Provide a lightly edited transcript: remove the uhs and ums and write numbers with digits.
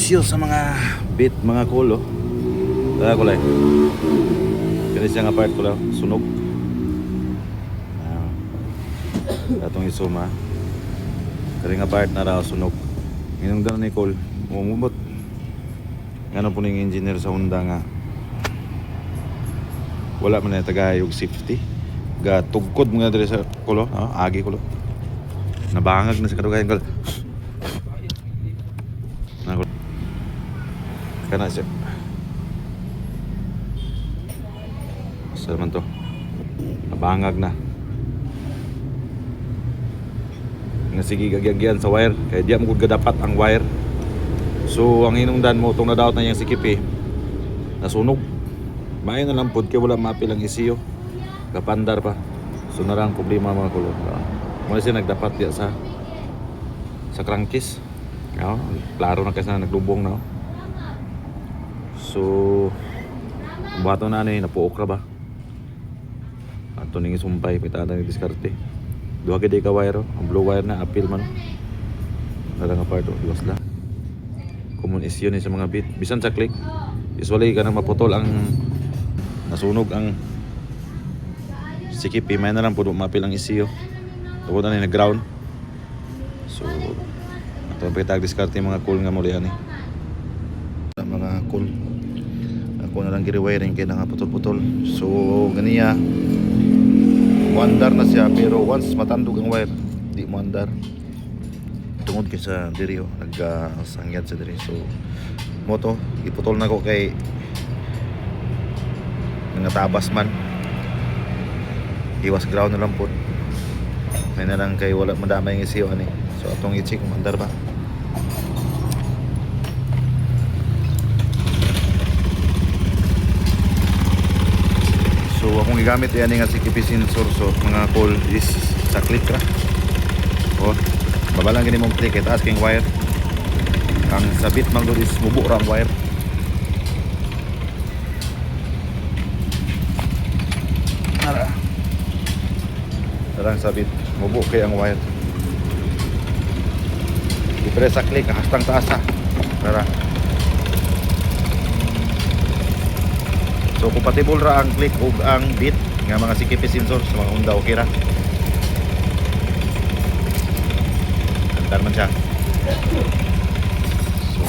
isyu sa mga bit, mga kulo. Tara ko lang. Kaya siya nga part ko lang, sunog. Atong isuma. Kaya nga part na raw sunog. Inong daw ni Cole, umubot. Ano po ng engineer sa Honda nga. Wala man na tagayog safety. Gatugkod mga diri sa kulo, agi kulo. Nabangag na sa kadugayan ko. Kana siya. Saan man to? Nabangag na. Sige gagyagyan sa wire. Kaya di mo dapat ang wire. So ang hinungdan mo itong nadaot na yung sikip nasunog. Mayo na lang pod kaya wala mapil ang isiyo. Kapandar pa. So narang problema mga kulo. Muna siya nagdapat diya sa crankcase. Klaro na kasi na naglubong na. So buhato na napuok ra ba? Ato ning isumpay pitada ni diskarte. Duha gid ka wire, ang blue wire na apil man. Nara nga part luwas lang. Common issue ni sa mga bit. Bisan sa click, usually kanang maputol ang nasunog ang sikip, may na lang pud mapil ang issue. Tungod na ni ground. So ato pitag diskarte mga cool nga muli ani. Mga cool. Ako na lang giri-wiring kay nga putol-putol. So ganiya muandar na siya pero once matandog ang wire di muandar tungod kay sa diri nagsangyad sa diri. So moto iputol na ko kay nangatabas man iwas ground na lang po may na lang kay wala madamay ng isiyo ani. So atong i-check kung muandar ba. So akong gigamit yan nga si CP sensor. So mga call is sa click ra. Baba lang gini mong click at asking wire. Ang sabit mang is mubo ra ang wire. Tarang sabit mubo kay ang wire. I-press sa click hastang taas ha. Tara. So compatible ra ang click ug ang bit nga mga CKP sensor sa mga Honda okay ra. Andar man siya. So